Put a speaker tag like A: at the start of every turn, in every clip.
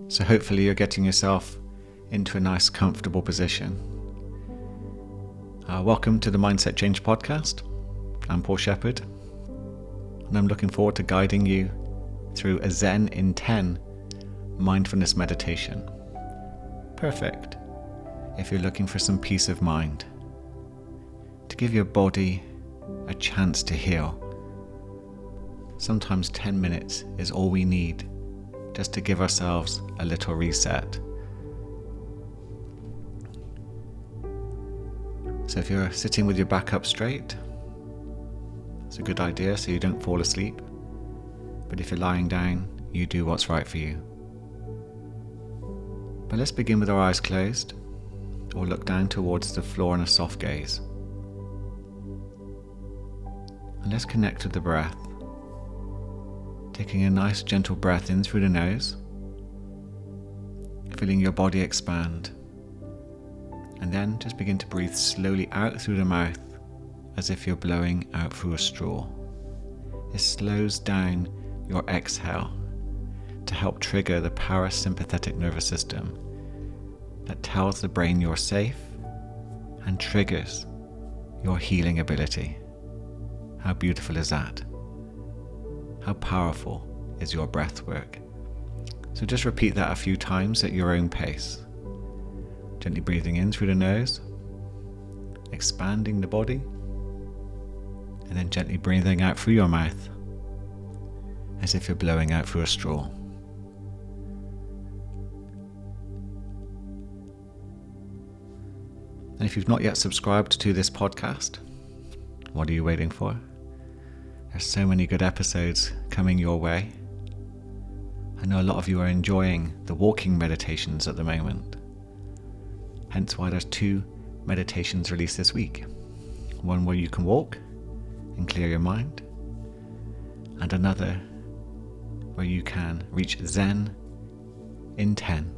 A: So hopefully you're getting yourself into a nice comfortable position. Welcome to the Mindset Change podcast. I'm Paul Sheppard, and I'm looking forward to guiding you through a Zen In 10 mindfulness meditation. Perfect if you're looking for some peace of mind, to give your body a chance to heal. Sometimes 10 minutes is all we need just to give ourselves a little reset. So if you're sitting with your back up straight, it's a good idea so you don't fall asleep. But if you're lying down, you do what's right for you. But let's begin with our eyes closed, or look down towards the floor in a soft gaze. And let's connect with the breath. Taking a nice gentle breath in through the nose, feeling your body expand. And then just begin to breathe slowly out through the mouth as if you're blowing out through a straw. It slows down your exhale to help trigger the parasympathetic nervous system that tells the brain you're safe and triggers your healing ability. How beautiful is that? How powerful is your breath work? So just repeat that a few times at your own pace. Gently breathing in through the nose, expanding the body, and then gently breathing out through your mouth as if you're blowing out through a straw. And if you've not yet subscribed to this podcast, what are you waiting for? There's so many good episodes coming your way. I know a lot of you are enjoying the walking meditations at the moment. Hence why there's 2 meditations released this week. One where you can walk and clear your mind, and another where you can reach Zen In 10.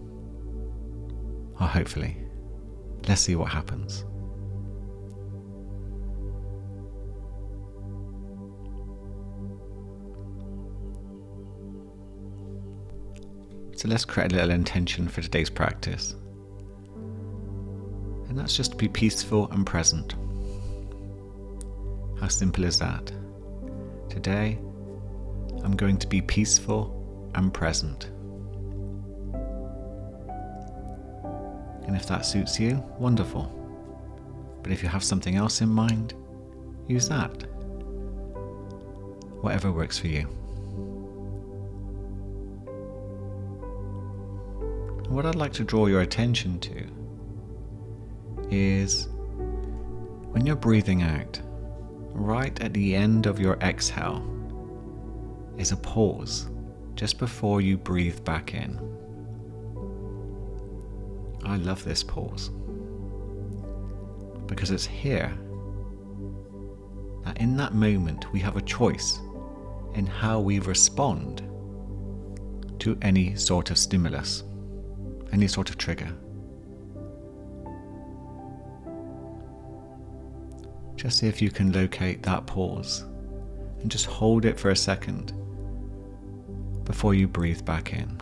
A: Or hopefully. Let's see what happens. So let's create a little intention for today's practice. And that's just to be peaceful and present. How simple is that? Today, I'm going to be peaceful and present. And if that suits you, wonderful. But if you have something else in mind, use that. Whatever works for you. What I'd like to draw your attention to is when you're breathing out, right at the end of your exhale is a pause just before you breathe back in. I love this pause because it's here that in that moment we have a choice in how we respond to any sort of stimulus, any sort of trigger. Just see if you can locate that pause and just hold it for a second before you breathe back in.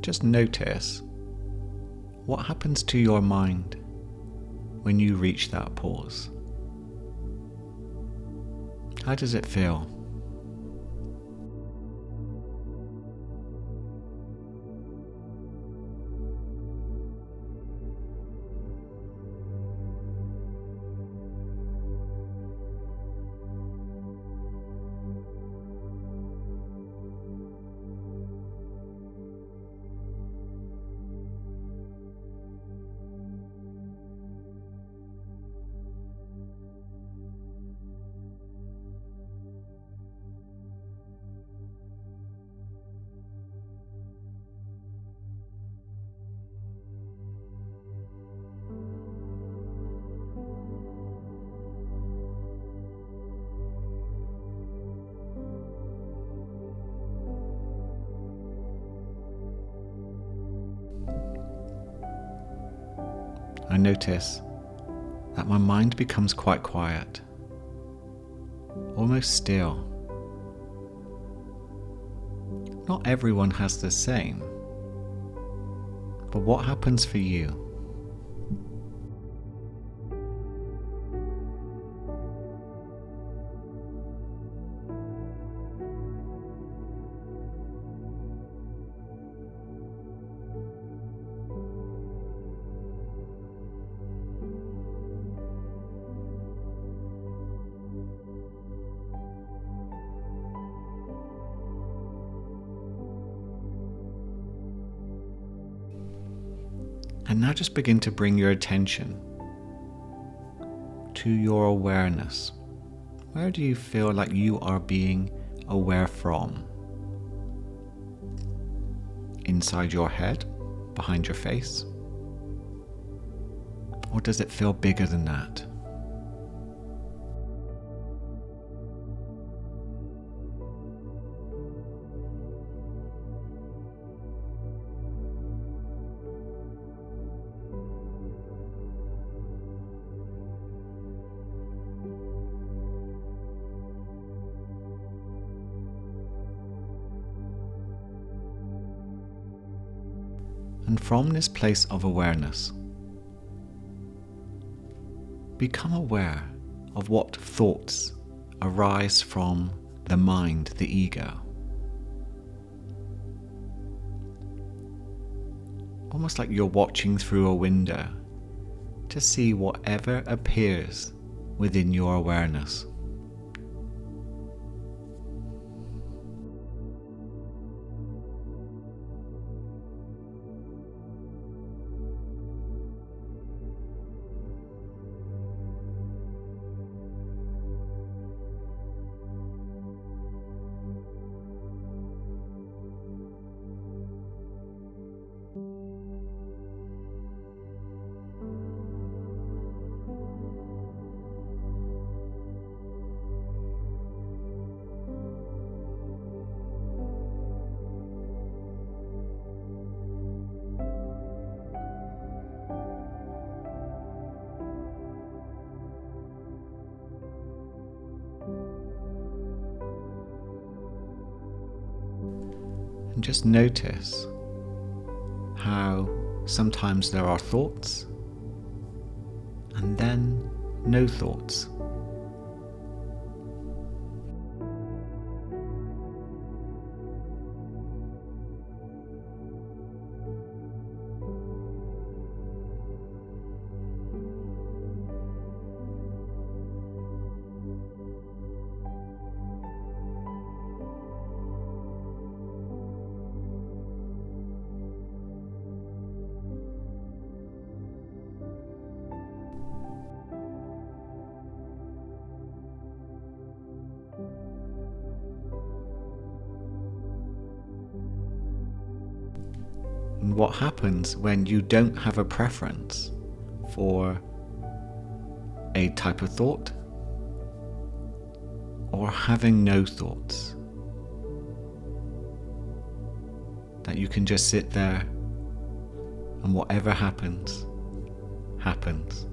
A: Just notice what happens to your mind when you reach that pause. How does it feel? I notice that my mind becomes quite quiet, almost still. Not everyone has the same, but what happens for you? And now just begin to bring your attention to your awareness. Where do you feel like you are being aware from? Inside your head, behind your face? Or does it feel bigger than that? And from this place of awareness, become aware of what thoughts arise from the mind, the ego. Almost like you're watching through a window to see whatever appears within your awareness. And just notice how sometimes there are thoughts and then no thoughts. And what happens when you don't have a preference for a type of thought or having no thoughts? That you can just sit there and whatever happens, happens.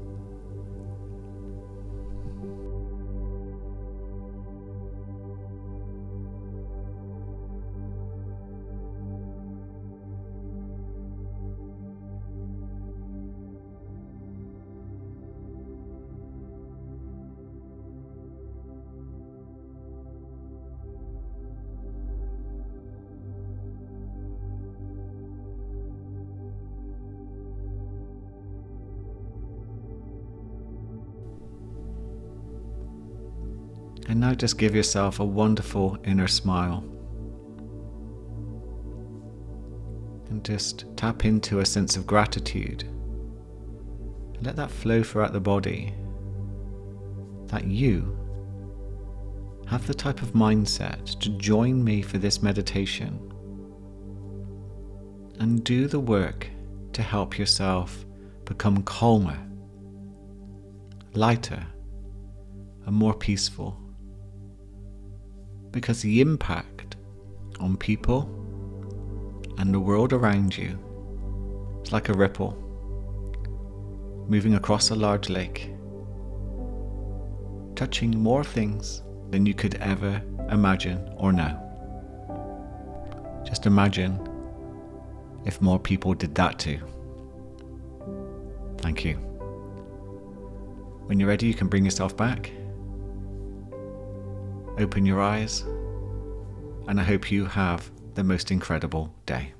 A: And now just give yourself a wonderful inner smile. And just tap into a sense of gratitude. And let that flow throughout the body. That you have the type of mindset to join me for this meditation. And do the work to help yourself become calmer, lighter, and more peaceful. Because the impact on people and the world around you is like a ripple. moving across a large lake, touching more things than you could ever imagine or know. Just imagine if more people did that too. Thank you. When you're ready, you can bring yourself back. Open your eyes, and I hope you have the most incredible day.